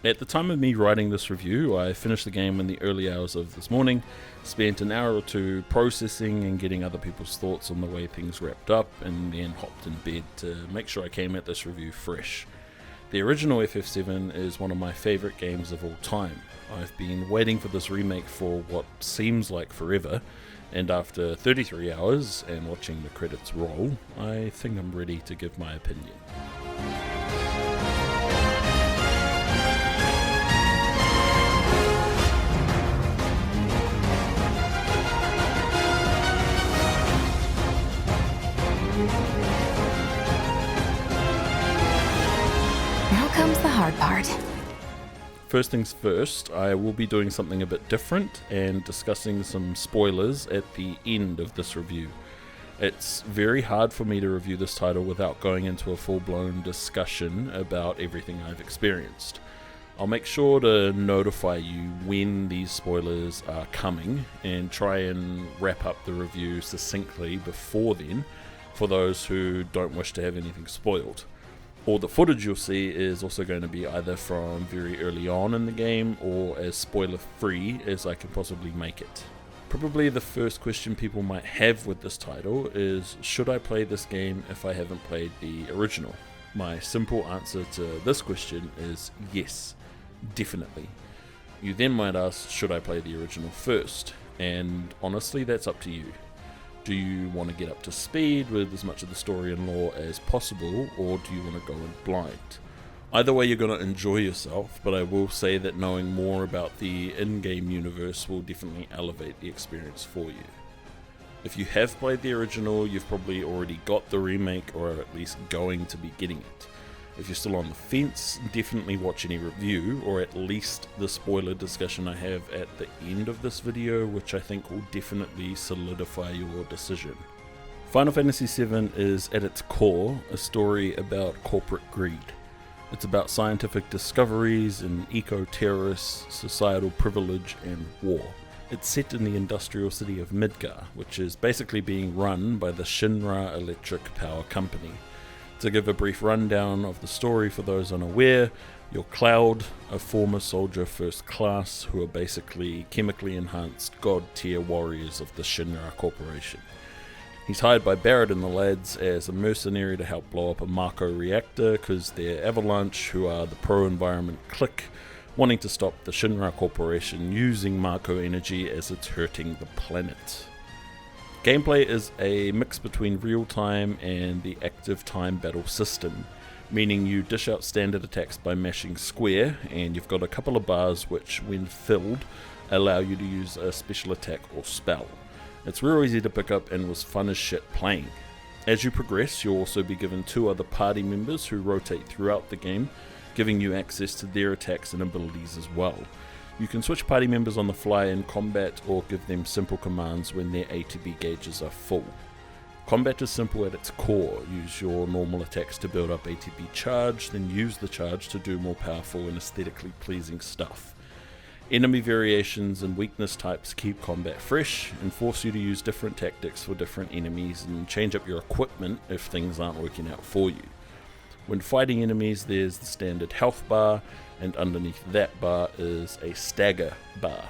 At the time of me writing this review, I finished the game in the early hours of this morning, spent an hour or two processing and getting other people's thoughts on the way things wrapped up, and then hopped in bed to make sure I came at this review fresh. The original FF7 is one of my favourite games of all time. I've been waiting for this remake for what seems like forever, and after 33 hours and watching the credits roll, I think I'm ready to give my opinion. Now comes the hard part. First things first, I will be doing something a bit different and discussing some spoilers at the end of this review. It's very hard for me to review this title without going into a full-blown discussion about everything I've experienced. I'll make sure to notify you when these spoilers are coming and try and wrap up the review succinctly before then for those who don't wish to have anything spoiled. All the footage you'll see is also going to be either from very early on in the game or as spoiler free as I can possibly make it. Probably the first question people might have with this title is, should I play this game if I haven't played the original? My simple answer to this question is yes, definitely. You then might ask, should I play the original first? And honestly, that's up to you. Do you want to get up to speed with as much of the story and lore as possible, or do you want to go in blind? Either way, you're going to enjoy yourself, but I will say that knowing more about the in-game universe will definitely elevate the experience for you. If you have played the original, you've probably already got the remake, or are at least going to be getting it. If you're still on the fence, definitely watch any review, or at least the spoiler discussion I have at the end of this video, which I think will definitely solidify your decision. Final Fantasy VII is, at its core, a story about corporate greed. It's about scientific discoveries and eco-terrorists, societal privilege, and war. It's set in the industrial city of Midgar, which is basically being run by the Shinra Electric Power Company. To give a brief rundown of the story for those unaware, you're Cloud, a former soldier first class who are basically chemically enhanced god tier warriors of the Shinra Corporation. He's hired by Barrett and the lads as a mercenary to help blow up a Mako reactor because they're Avalanche, who are the pro-environment clique, wanting to stop the Shinra Corporation using Mako energy as it's hurting the planet. Gameplay is a mix between real-time and the active time battle system, meaning you dish out standard attacks by mashing square, and you've got a couple of bars which, when filled, allow you to use a special attack or spell. It's real easy to pick up and was fun as shit playing. As you progress, you'll also be given 2 other party members who rotate throughout the game, giving you access to their attacks and abilities as well. You can switch party members on the fly in combat or give them simple commands when their ATB gauges are full. Combat is simple at its core. Use your normal attacks to build up ATB charge, then use the charge to do more powerful and aesthetically pleasing stuff. Enemy variations and weakness types keep combat fresh and force you to use different tactics for different enemies and change up your equipment if things aren't working out for you. When fighting enemies, there's the standard health bar, and underneath that bar is a stagger bar.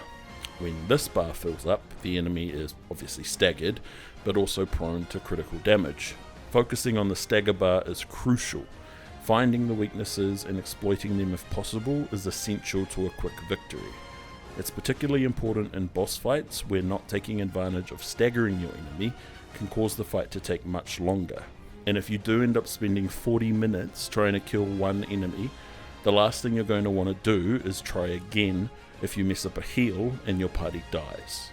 When this bar fills up, the enemy is obviously staggered, but also prone to critical damage. Focusing on the stagger bar is crucial. Finding the weaknesses and exploiting them if possible is essential to a quick victory. It's particularly important in boss fights where not taking advantage of staggering your enemy can cause the fight to take much longer. And if you do end up spending 40 minutes trying to kill one enemy, the last thing you're going to want to do is try again if you mess up a heal and your party dies.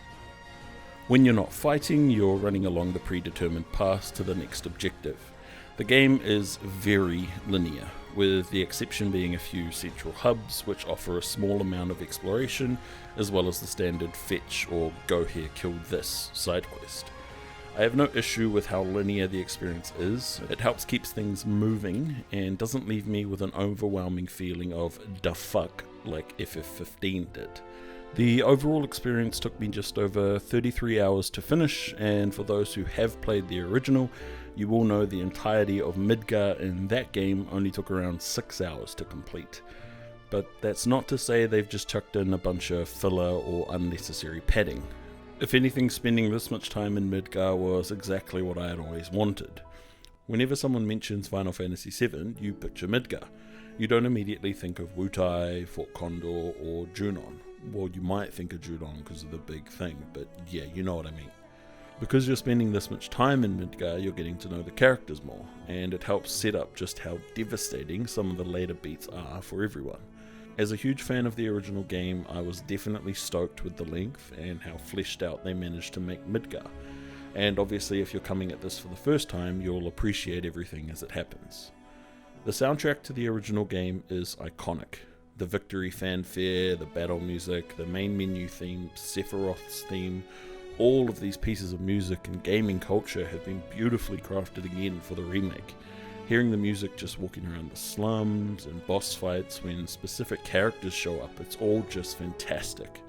When you're not fighting, you're running along the predetermined path to the next objective. The game is very linear, with the exception being a few central hubs which offer a small amount of exploration, as well as the standard fetch or go here kill this side quest. I have no issue with how linear the experience is. It helps keep things moving and doesn't leave me with an overwhelming feeling of da fuck like FF15 did. The overall experience took me just over 33 hours to finish, and for those who have played the original, you will know the entirety of Midgar in that game only took around 6 hours to complete. But that's not to say they've just chucked in a bunch of filler or unnecessary padding. If anything, spending this much time in Midgar was exactly what I had always wanted. Whenever someone mentions Final Fantasy VII, you picture Midgar. You don't immediately think of Wutai, Fort Condor, or Junon. Well, you might think of Junon because of the big thing, but yeah, you know what I mean. Because you're spending this much time in Midgar, you're getting to know the characters more, and it helps set up just how devastating some of the later beats are for everyone. As a huge fan of the original game, I was definitely stoked with the length and how fleshed out they managed to make Midgar. And obviously if you're coming at this for the first time, you'll appreciate everything as it happens. The soundtrack to the original game is iconic. The victory fanfare, the battle music, the main menu theme, Sephiroth's theme, all of these pieces of music and gaming culture have been beautifully crafted again for the remake. Hearing the music just walking around the slums and boss fights when specific characters show up, it's all just fantastic.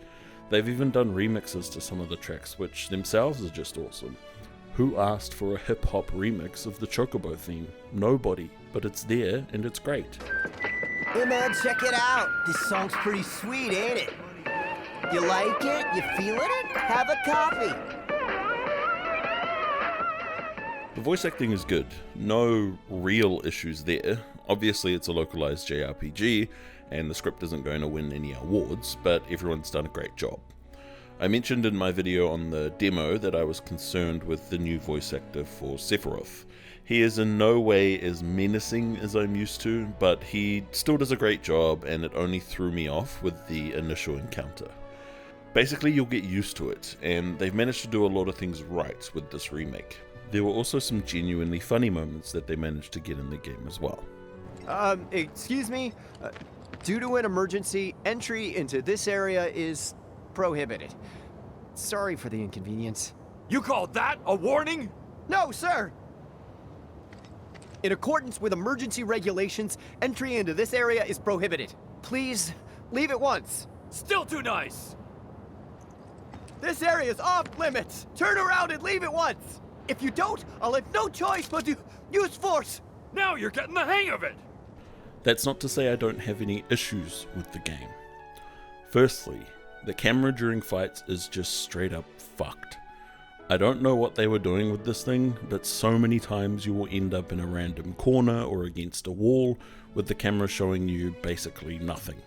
They've even done remixes to some of the tracks, which themselves are just awesome. Who asked for a hip-hop remix of the Chocobo theme? Nobody, but it's there and it's great. Hey man, check it out. This song's pretty sweet, ain't it? You like it? You feeling it? Have a copy. The voice acting is good. No real issues there. Obviously it's a localized JRPG, and the script isn't going to win any awards, but everyone's done a great job. I mentioned in my video on the demo that I was concerned with the new voice actor for Sephiroth. He is in no way as menacing as I'm used to, but he still does a great job, and it only threw me off with the initial encounter. Basically, you'll get used to it, and they've managed to do a lot of things right with this remake. There were also some genuinely funny moments that they managed to get in the game as well. Excuse me? Due to an emergency, entry into this area is prohibited. Sorry for the inconvenience. You called that a warning? No, sir! In accordance with emergency regulations, entry into this area is prohibited. Please, leave at once. Still too nice. This area is off limits. Turn around and leave at once. If you don't, I'll have no choice but to use force. Now you're getting the hang of it. That's not to say I don't have any issues with the game. Firstly, the camera during fights is just straight up fucked. I don't know what they were doing with this thing, but so many times you will end up in a random corner or against a wall with the camera showing you basically nothing.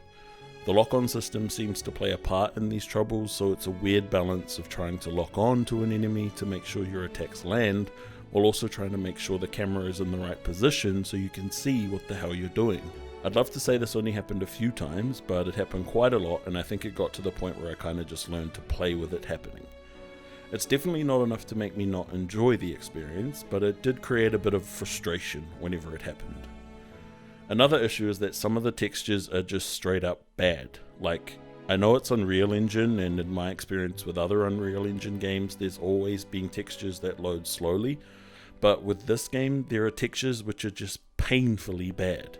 The lock-on system seems to play a part in these troubles, so it's a weird balance of trying to lock on to an enemy to make sure your attacks land, while also trying to make sure the camera is in the right position so you can see what the hell you're doing. I'd love to say this only happened a few times, but it happened quite a lot, and I think it got to the point where I kinda just learned to play with it happening. It's definitely not enough to make me not enjoy the experience, but it did create a bit of frustration whenever it happened. Another issue is that some of the textures are just straight up bad. Like, I know it's Unreal Engine, and in my experience with other Unreal Engine games, there's always been textures that load slowly, but with this game, there are textures which are just painfully bad.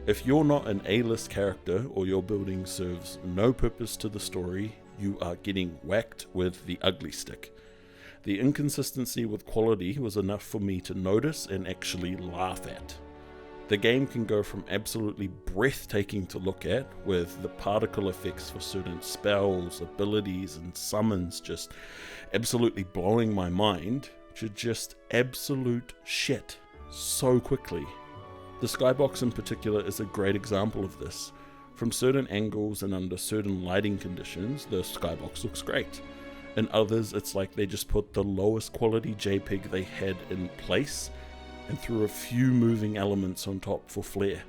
If you're not an A-list character, or your building serves no purpose to the story, you are getting whacked with the ugly stick. The inconsistency with quality was enough for me to notice and actually laugh at. The game can go from absolutely breathtaking to look at, with the particle effects for certain spells, abilities, and summons just absolutely blowing my mind, to just absolute shit so quickly. The skybox in particular is a great example of this. From certain angles and under certain lighting conditions, the skybox looks great. In others, it's like they just put the lowest quality JPEG they had in place and threw a few moving elements on top for flair.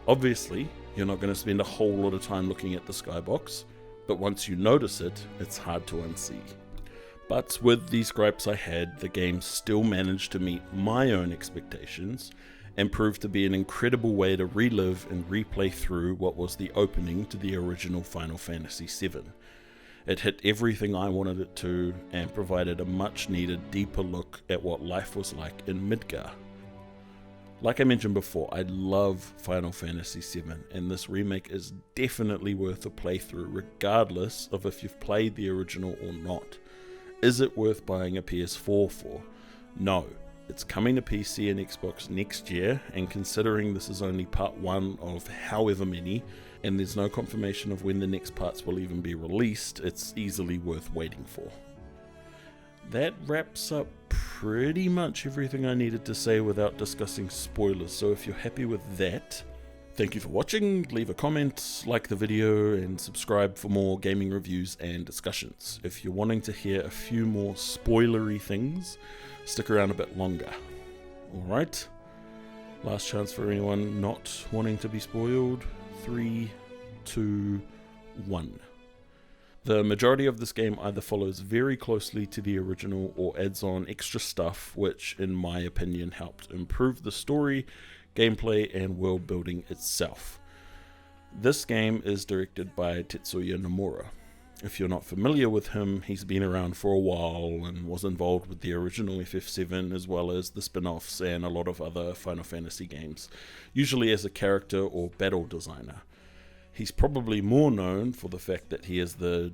Obviously, you're not going to spend a whole lot of time looking at the skybox, but once you notice it, it's hard to unsee. But with these gripes I had, the game still managed to meet my own expectations and proved to be an incredible way to relive and replay through what was the opening to the original Final Fantasy VII. It hit everything I wanted it to, and provided a much needed deeper look at what life was like in Midgar. Like I mentioned before, I love Final Fantasy VII, and this remake is definitely worth a playthrough regardless of if you've played the original or not. Is it worth buying a PS4 for? No. It's coming to PC and Xbox next year, and considering this is only part 1 of however many, and there's no confirmation of when the next parts will even be released, it's easily worth waiting for. That wraps up pretty much everything I needed to say without discussing spoilers, so if you're happy with that, thank you for watching, leave a comment, like the video, and subscribe for more gaming reviews and discussions. If you're wanting to hear a few more spoilery things, stick around a bit longer. Alright, last chance for anyone not wanting to be spoiled. 3, 2, 1. The majority of this game either follows very closely to the original or adds on extra stuff which, in my opinion, helped improve the story, gameplay, and world building itself. This game is directed by Tetsuya Nomura. If you're not familiar with him, he's been around for a while and was involved with the original FF7 as well as the spin-offs and a lot of other Final Fantasy games, usually as a character or battle designer. He's probably more known for the fact that he is the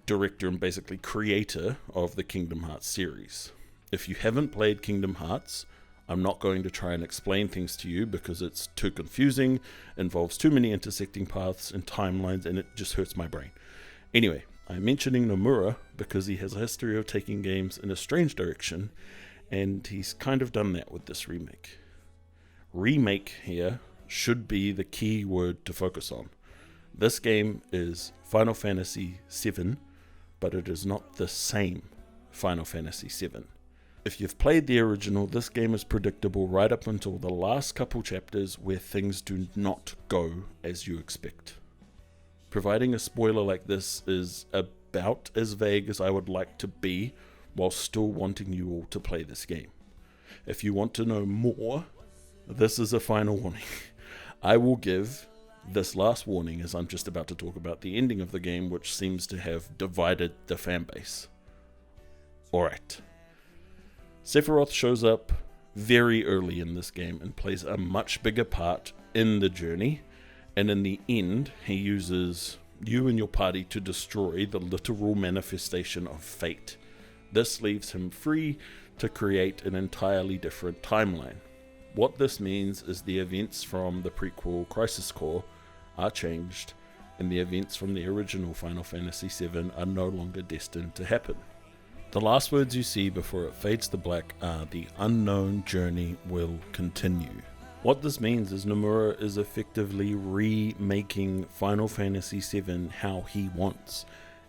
director and basically creator of the Kingdom Hearts series. If you haven't played Kingdom Hearts, I'm not going to try and explain things to you because it's too confusing, involves too many intersecting paths and timelines, and it just hurts my brain. Anyway, I'm mentioning Nomura because he has a history of taking games in a strange direction, and he's kind of done that with this remake. Remake here should be the key word to focus on. This game is Final Fantasy VII, but it is not the same Final Fantasy VII. If you've played the original, this game is predictable right up until the last couple chapters where things do not go as you expect. Providing a spoiler like this is about as vague as I would like to be while still wanting you all to play this game. If you want to know more, this is a final warning. I will give this last warning as I'm just about to talk about the ending of the game, which seems to have divided the fanbase. Alright. Sephiroth shows up very early in this game and plays a much bigger part in the journey, and in the end he uses you and your party to destroy the literal manifestation of fate. This leaves him free to create an entirely different timeline. What this means is the events from the prequel Crisis Core are changed, and the events from the original Final Fantasy VII are no longer destined to happen. The last words you see before it fades to black are "the unknown journey will continue." What this means is Nomura is effectively remaking Final Fantasy VII how he wants,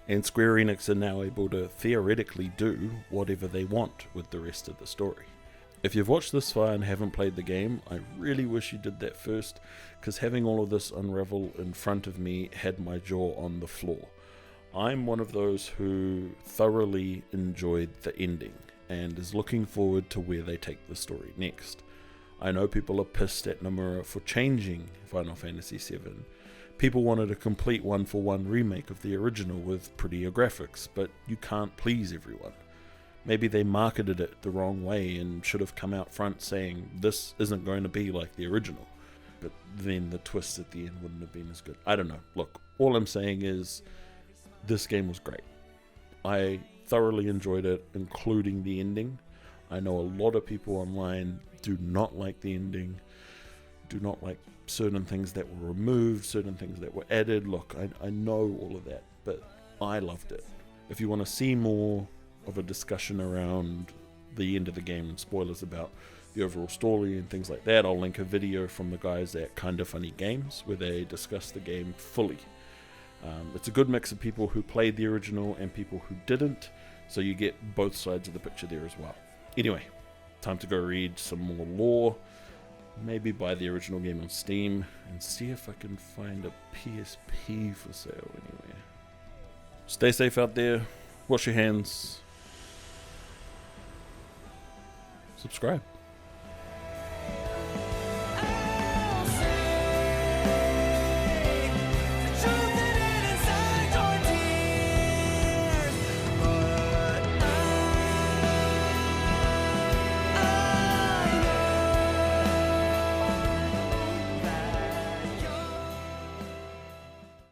and Square Enix are now able to theoretically do whatever they want with the rest of the story. If you've watched this far and haven't played the game, I really wish you did that first, because having all of this unravel in front of me had my jaw on the floor. I'm one of those who thoroughly enjoyed the ending, and is looking forward to where they take the story next. I know people are pissed at Nomura for changing Final Fantasy VII. People wanted a complete one-for-one remake of the original with prettier graphics, but you can't please everyone. Maybe they marketed it the wrong way and should have come out front saying this isn't going to be like the original. But then the twist at the end wouldn't have been as good. I don't know. Look, all I'm saying is this game was great. I thoroughly enjoyed it, including the ending. I know a lot of people online do not like the ending, do not like certain things that were removed, certain things that were added. Look, I know all of that, but I loved it. If you want to see more of a discussion around the end of the game and spoilers about the overall story and things like that, I'll link a video from the guys at Kinda Funny Games where they discuss the game fully. It's a good mix of people who played the original and people who didn't, so you get both sides of the picture there as well. Anyway, time to go read some more lore, maybe buy the original game on Steam, and see if I can find a PSP for sale anywhere. Stay safe out there, wash your hands, subscribe.